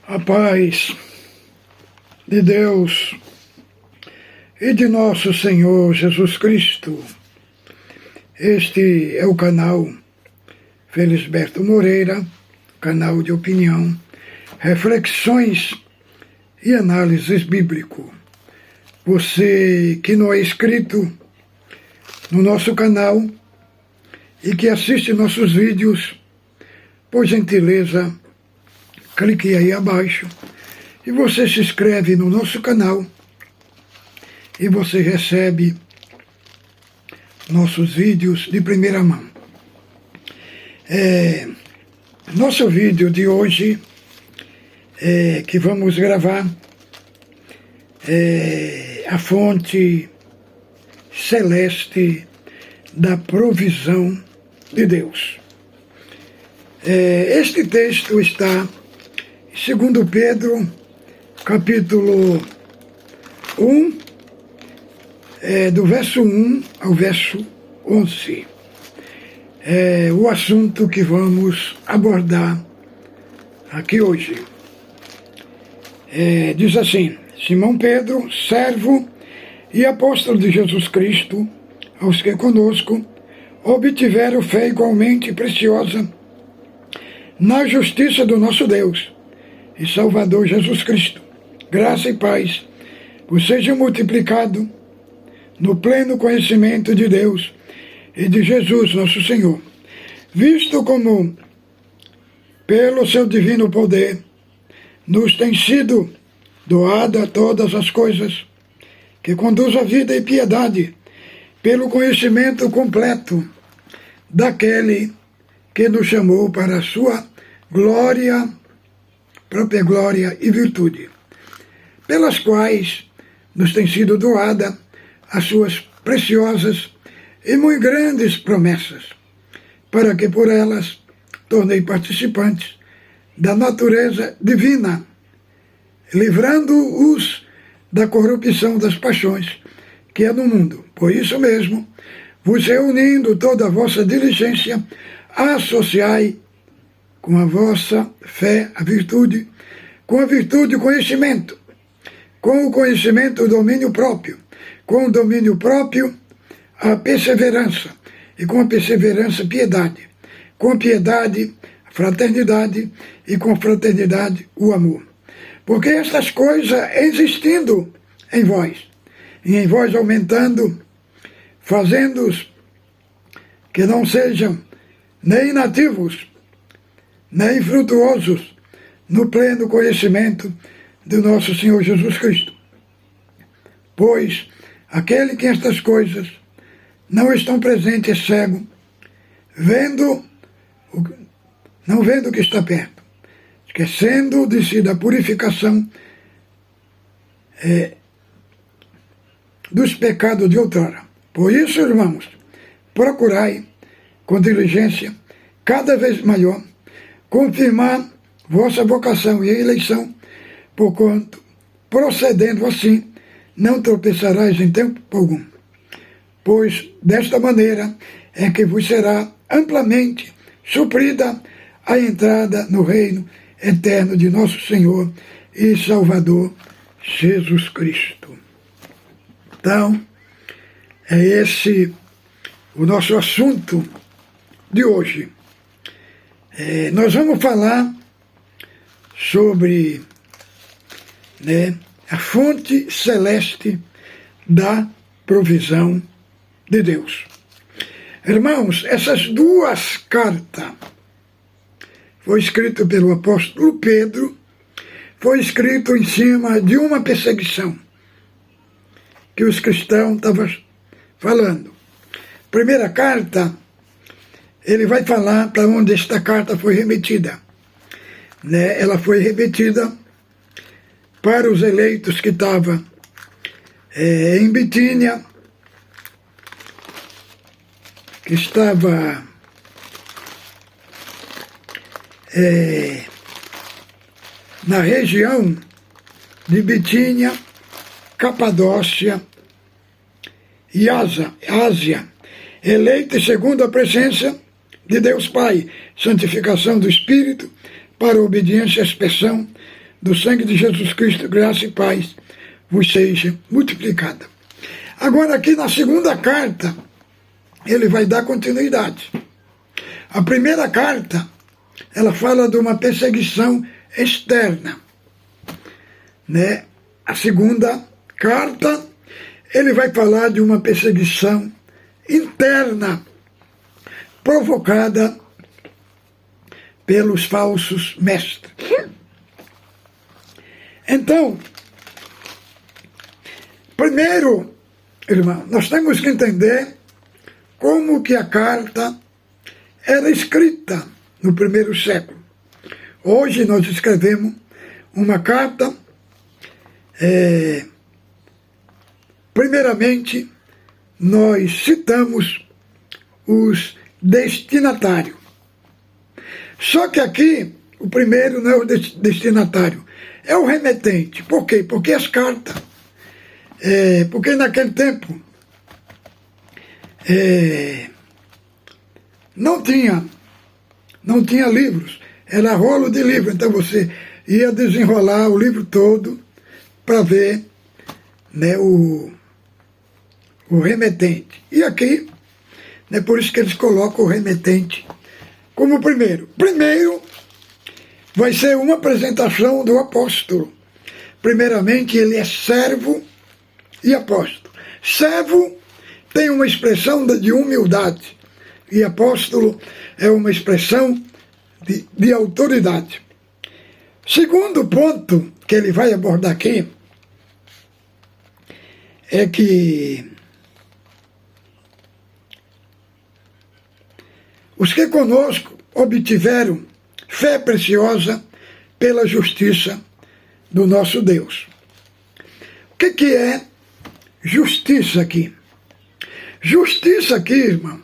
A paz de Deus e de nosso Senhor Jesus Cristo. Este é o canal Felisberto Moreira, canal de opinião, reflexões e análises bíblico. Você que não é inscrito no nosso canal e que assiste nossos vídeos, por gentileza, clique aí abaixo e você se inscreve no nosso canal e você recebe nossos vídeos de primeira mão. Nosso vídeo de hoje que vamos gravar é a fonte celeste da provisão de Deus. Este texto está em 2 Pedro, capítulo 1, do verso 1 ao verso 11. É o assunto que vamos abordar aqui hoje. Diz assim: Simão Pedro, servo e apóstolo de Jesus Cristo, aos que conosco obtiveram fé igualmente preciosa na justiça do nosso Deus e Salvador Jesus Cristo, graça e paz vos sejam multiplicado no pleno conhecimento de Deus e de Jesus nosso Senhor, visto como pelo seu divino poder nos tem sido doada todas as coisas que conduz à vida e piedade, pelo conhecimento completo daquele que nos chamou para a sua glória, própria glória e virtude, pelas quais nos tem sido doada as suas preciosas e muito grandes promessas, para que por elas tornei participantes da natureza divina, livrando-os da corrupção das paixões que há no mundo. Por isso mesmo, vos reunindo toda a vossa diligência, associai com a vossa fé a virtude, com a virtude o conhecimento, com o conhecimento o domínio próprio, com o domínio próprio a perseverança, e com a perseverança piedade, com a piedade a fraternidade, e com a fraternidade o amor. Porque estas coisas existindo em vós, e em vós aumentando, fazendo-os que não sejam nem inativos, nem frutuosos no pleno conhecimento do nosso Senhor Jesus Cristo. Pois aquele que estas coisas não estão presentes é cego, não vendo o que está perto, esquecendo de si da purificação dos pecados de outrora. Por isso, irmãos, procurai com diligência cada vez maior confirmar vossa vocação e eleição, porquanto, procedendo assim, não tropeçarás em tempo algum. Pois desta maneira é que vos será amplamente suprida a entrada no reino eterno de nosso Senhor e Salvador Jesus Cristo. Então, é esse o nosso assunto de hoje. Nós vamos falar sobre a fonte celeste da provisão de Deus. Irmãos, essas duas cartas foi escrito pelo apóstolo Pedro, foi escrito em cima de uma perseguição que os cristãos estavam falando. Primeira carta, ele vai falar para onde esta carta foi remetida. Ela foi remetida para os eleitos que estavam em Bitínia, que estava na região de Bitínia, Capadócia e Ásia, eleitos segundo a presença de Deus Pai, santificação do Espírito, para obediência à expressão do sangue de Jesus Cristo, graça e paz vos seja multiplicada. Agora aqui na segunda carta, ele vai dar continuidade. A primeira carta, ela fala de uma perseguição externa, né? A segunda carta, ele vai falar de uma perseguição interna, provocada pelos falsos mestres. Então, primeiro, irmão, nós temos que entender como que a carta era escrita no primeiro século. Hoje nós escrevemos uma carta, primeiramente, nós citamos os destinatários. Só que aqui, o primeiro não é o destinatário, é o remetente. Por quê? Porque as cartas, porque naquele tempo não tinha livros, era rolo de livro, então você ia desenrolar o livro todo para ver, né, o remetente. E aqui, né, por isso que eles colocam o remetente como primeiro. Primeiro vai ser uma apresentação do apóstolo. Primeiramente, ele é servo e apóstolo. Servo tem uma expressão de humildade, e apóstolo é uma expressão de autoridade. Segundo ponto que ele vai abordar aqui é que os que conosco obtiveram fé preciosa pela justiça do nosso Deus. O que é justiça aqui? Justiça aqui, irmão,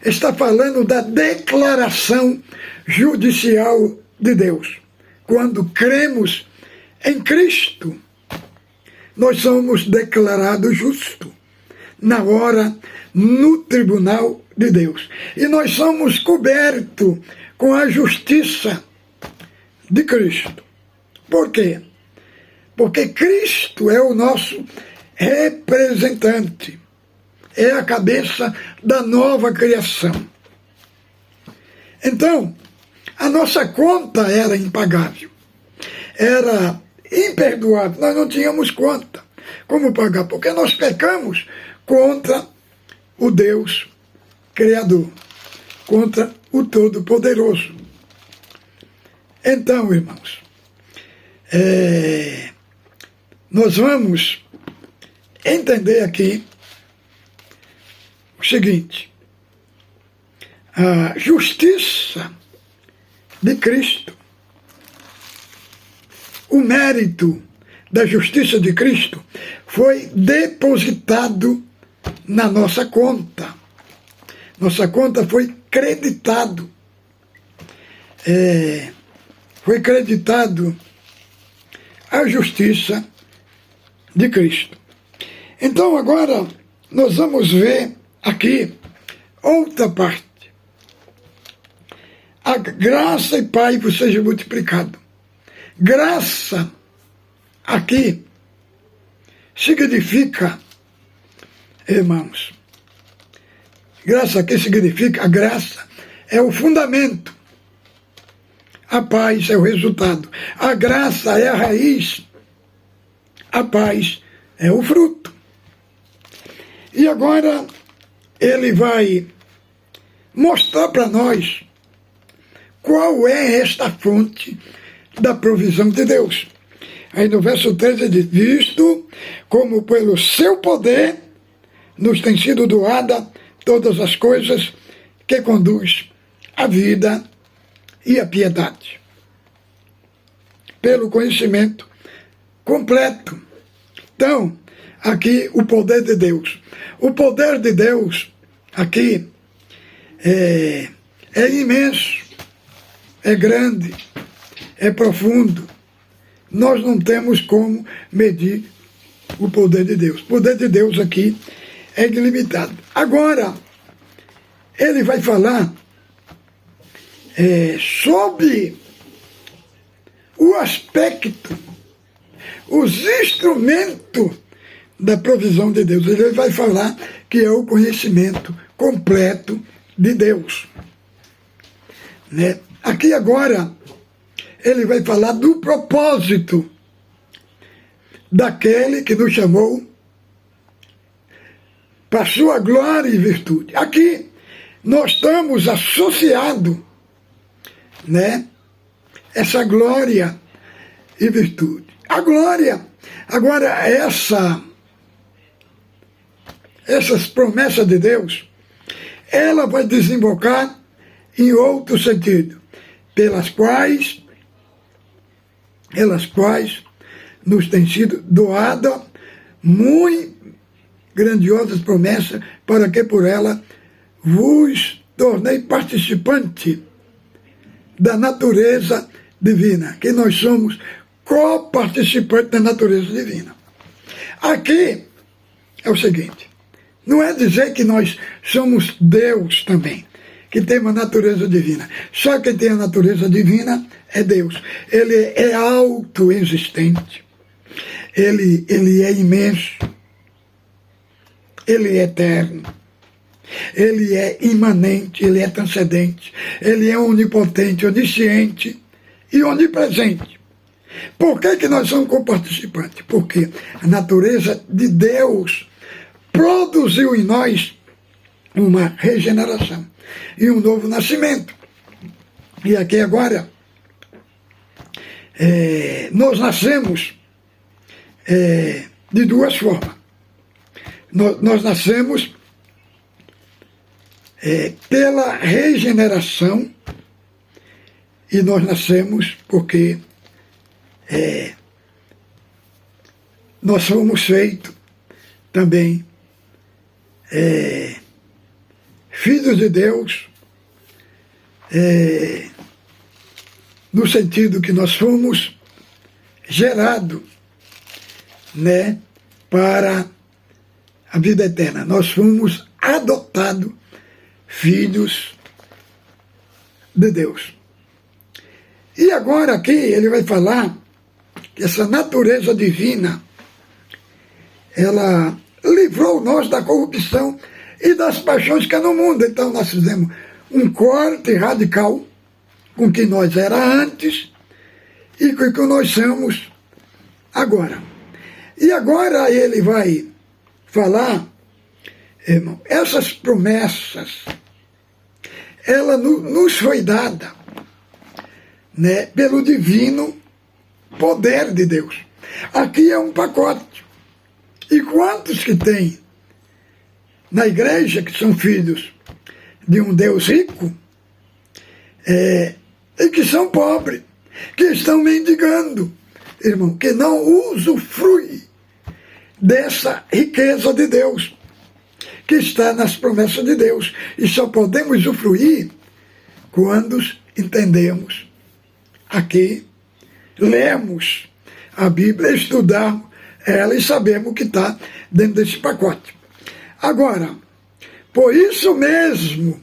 está falando da declaração judicial de Deus. Quando cremos em Cristo, nós somos declarados justos na hora, no tribunal de Deus. E nós somos cobertos com a justiça de Cristo. Por quê? Porque Cristo é o nosso representante. É a cabeça da nova criação. Então, a nossa conta era impagável. Era imperdoável. Nós não tínhamos conta. Como pagar? Porque nós pecamos contra o Deus Criador, contra o Todo-Poderoso. Então, irmãos, nós vamos entender aqui o seguinte: a justiça de Cristo, o mérito da justiça de Cristo foi depositado na nossa conta. Nossa conta foi creditado. Foi creditado a justiça de Cristo. Então agora nós vamos ver aqui outra parte. A graça e paz vos seja multiplicado. Graça aqui significa, irmãos, graça aqui significa, a graça é o fundamento, a paz é o resultado, a graça é a raiz, a paz é o fruto. E agora ele vai mostrar para nós qual é esta fonte da provisão de Deus. Aí no verso 13 diz: visto como pelo seu poder nos tem sido doada todas as coisas que conduz à vida e à piedade, pelo conhecimento completo. Então, aqui o poder de Deus. O poder de Deus aqui é imenso, é grande, é profundo. Nós não temos como medir o poder de Deus. O poder de Deus aqui é ilimitado. Agora, ele vai falar sobre o aspecto, os instrumentos da provisão de Deus. Ele vai falar que é o conhecimento completo de Deus. Né? Aqui agora, ele vai falar do propósito daquele que nos chamou para sua glória e virtude. Aqui nós estamos associados, né, essa glória e virtude. A glória, agora essas promessas de Deus, ela vai desembocar em outro sentido, pelas quais nos tem sido doada muito grandiosas promessas, para que por ela vos tornei participante da natureza divina, que nós somos co-participantes da natureza divina. Aqui é o seguinte, não é dizer que nós somos Deus também, que tem uma natureza divina. Só quem tem a natureza divina é Deus. Ele é autoexistente, ele é imenso, ele é eterno, ele é imanente, ele é transcendente, ele é onipotente, onisciente e onipresente. Por que nós somos coparticipantes? Porque a natureza de Deus produziu em nós uma regeneração e um novo nascimento. E aqui agora, nós nascemos de duas formas. Nós nascemos pela regeneração e nós nascemos porque nós fomos feitos também filhos de Deus, no sentido que nós fomos gerados, né, para a vida eterna. Nós fomos adotados filhos de Deus. E agora aqui ele vai falar que essa natureza divina, ela livrou nós da corrupção e das paixões que há no mundo. Então nós fizemos um corte radical com quem nós era antes e com o que nós somos agora. E agora ele vai falar, irmão, essas promessas, ela nos foi dada, né, pelo divino poder de Deus. Aqui é um pacote. E quantos que tem na igreja que são filhos de um Deus rico e que são pobres, que estão mendigando, irmão, que não usufrui dessa riqueza de Deus, que está nas promessas de Deus. E só podemos usufruir quando entendemos aqui, lemos a Bíblia, estudamos ela e sabemos o que está dentro desse pacote. Agora, por isso mesmo,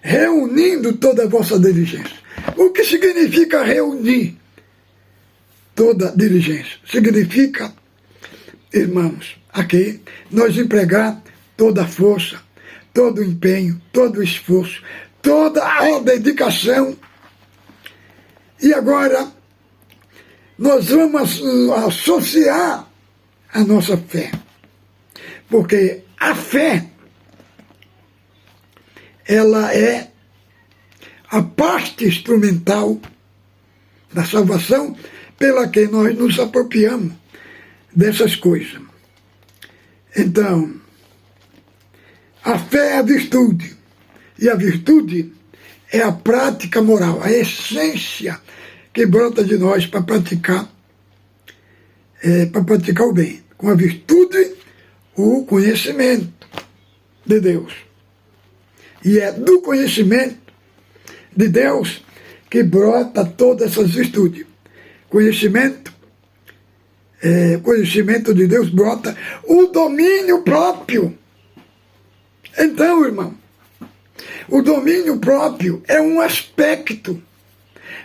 reunindo toda a vossa diligência. O que significa reunir toda a diligência? Significa, irmãos, aqui nós empregar toda a força, todo o empenho, todo o esforço, toda a dedicação. E agora nós vamos associar a nossa fé, porque a fé, ela é a parte instrumental da salvação pela que nós nos apropriamos dessas coisas. Então, a fé é a virtude, e a virtude é a prática moral, a essência que brota de nós para praticar o bem. Com a virtude, o conhecimento de Deus. E é do conhecimento de Deus que brota todas essas virtudes. Conhecimento de Deus brota o domínio próprio. Então, irmão, o domínio próprio é um aspecto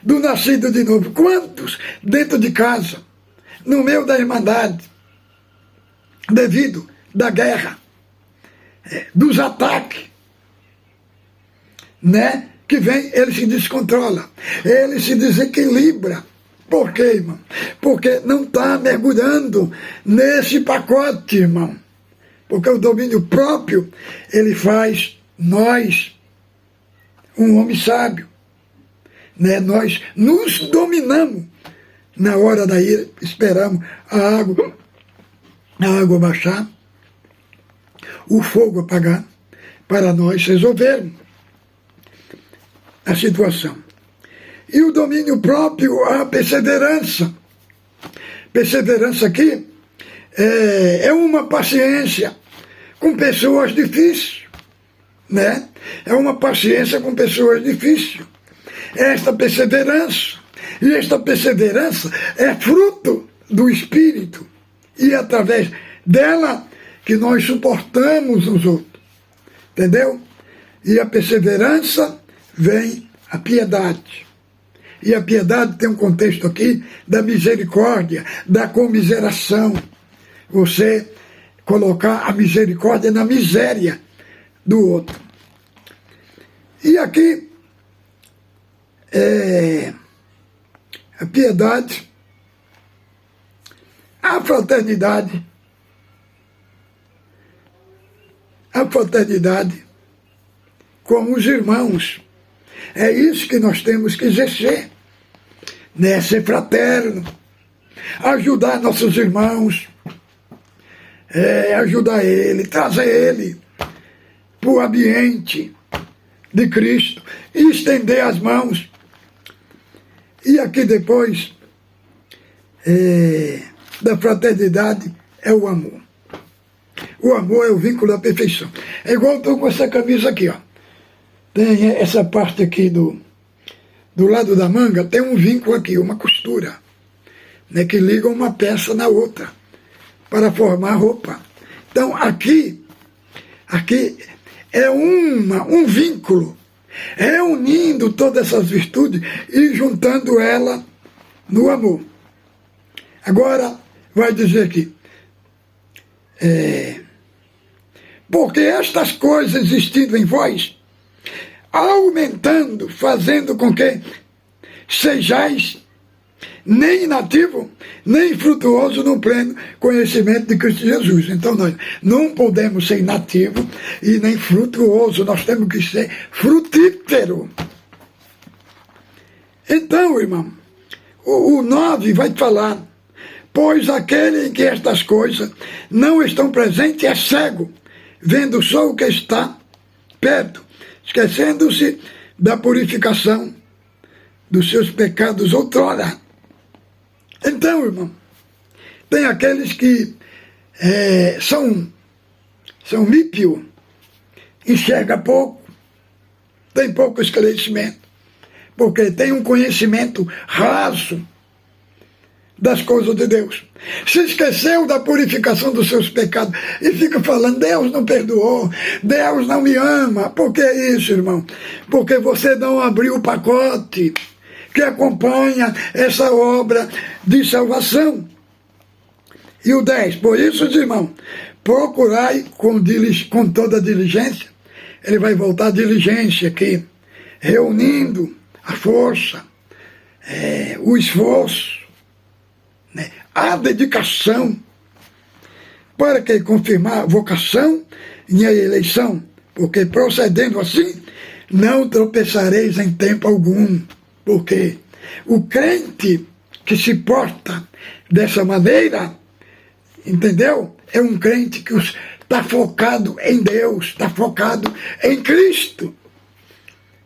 do nascido de novo? Quantos dentro de casa, no meio da irmandade, devido da guerra, dos ataques, né, que vem, ele se descontrola, ele se desequilibra. Por quê, irmão? Porque não está mergulhando nesse pacote, irmão. Porque o domínio próprio, ele faz nós um homem sábio. Né? Nós nos dominamos. Na hora da ira, esperamos a água baixar, o fogo apagar, para nós resolvermos a situação. E o domínio próprio, a perseverança. Perseverança aqui é uma paciência com pessoas difíceis, né? É uma paciência com pessoas difíceis. Esta perseverança, e esta perseverança é fruto do Espírito. E é através dela que nós suportamos os outros. Entendeu? E a perseverança vem a piedade. E a piedade tem um contexto aqui da misericórdia, da comiseração. Você colocar a misericórdia na miséria do outro. E aqui, a piedade, a fraternidade com os irmãos. É isso que nós temos que exercer, né? Ser fraterno, ajudar nossos irmãos, ajudar ele, trazer ele para o ambiente de Cristo e estender as mãos. E aqui depois da fraternidade é o amor. O amor é o vínculo da perfeição. É igual eu estou com essa camisa aqui, ó. Tem essa parte aqui do lado da manga, tem um vínculo aqui, uma costura, né, que liga uma peça na outra para formar a roupa. Então aqui é um vínculo, reunindo todas essas virtudes e juntando ela no amor. Agora vai dizer aqui, porque estas coisas existindo em vós, aumentando, fazendo com que sejais nem inativo, nem frutuoso no pleno conhecimento de Cristo Jesus. Então nós não podemos ser inativo e nem frutuoso, nós temos que ser frutífero. Então, irmão, o 9 vai falar, pois aquele em que estas coisas não estão presentes é cego, vendo só o que está perto, esquecendo-se da purificação dos seus pecados outrora. Então, irmão, tem aqueles que são mípio, enxerga pouco, tem pouco esclarecimento, porque tem um conhecimento raso das coisas de Deus. Se esqueceu da purificação dos seus pecados e fica falando, Deus não perdoou, Deus não me ama. Por que isso, irmão? Porque você não abriu o pacote que acompanha essa obra de salvação. E o 10, por isso, irmão, procurai com toda diligência. Ele vai voltar a diligência aqui, reunindo a força, o esforço, né, a dedicação, para que confirmar a vocação e a eleição, porque procedendo assim, não tropeçareis em tempo algum. Porque o crente que se porta dessa maneira, entendeu? É um crente que está focado em Deus, está focado em Cristo.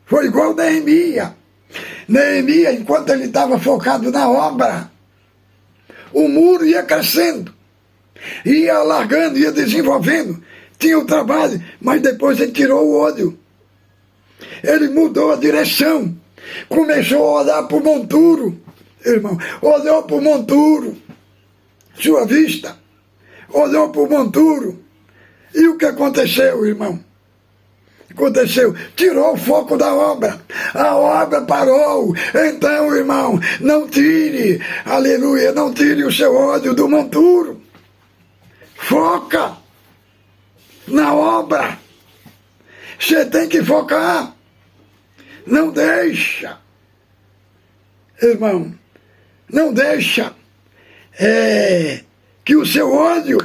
Foi igual Neemias. Neemias, enquanto ele estava focado na obra, o muro ia crescendo, ia alargando, ia desenvolvendo. Tinha o trabalho, mas depois ele tirou o olho. Ele mudou a direção. Começou a olhar para o monturo, irmão. Olhou para o monturo, sua vista. Olhou para o monturo. E o que aconteceu, irmão? aconteceu? Tirou o foco da obra. A obra parou. Então, irmão, não tire, aleluia, não tire o seu ódio do monturo. Foca na obra. Você tem que focar. Não deixa, irmão, não deixa que o seu ódio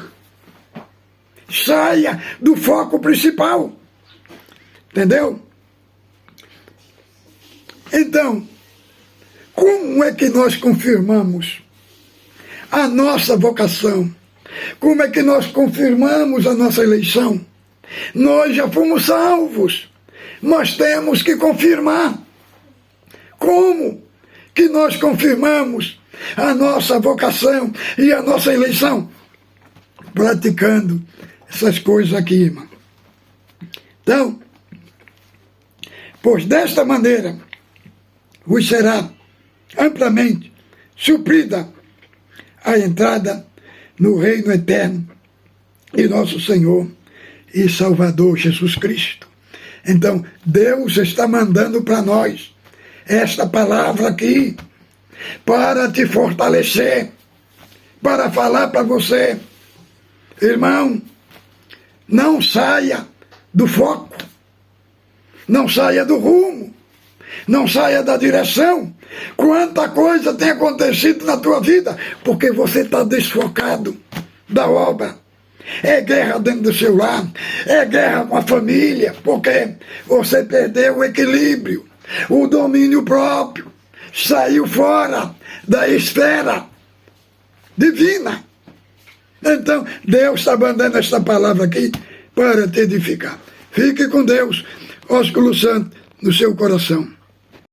saia do foco principal. Entendeu? Então, como é que nós confirmamos a nossa vocação? Como é que nós confirmamos a nossa eleição? Nós já fomos salvos. Nós temos que confirmar. Como que nós confirmamos a nossa vocação e a nossa eleição? Praticando essas coisas aqui, irmão. Então, pois desta maneira vos será amplamente suprida a entrada no reino eterno de nosso Senhor e Salvador Jesus Cristo. Então, Deus está mandando para nós esta palavra aqui para te fortalecer, para falar para você, irmão, não saia do foco, não saia do rumo, não saia da direção. Quanta coisa tem acontecido na tua vida porque você está desfocado da obra. É guerra dentro do seu lar, é guerra com a família, porque você perdeu o equilíbrio, o domínio próprio, saiu fora da esfera divina. Então, Deus está mandando esta palavra aqui para te edificar. Fique com Deus, ósculo santo no seu coração.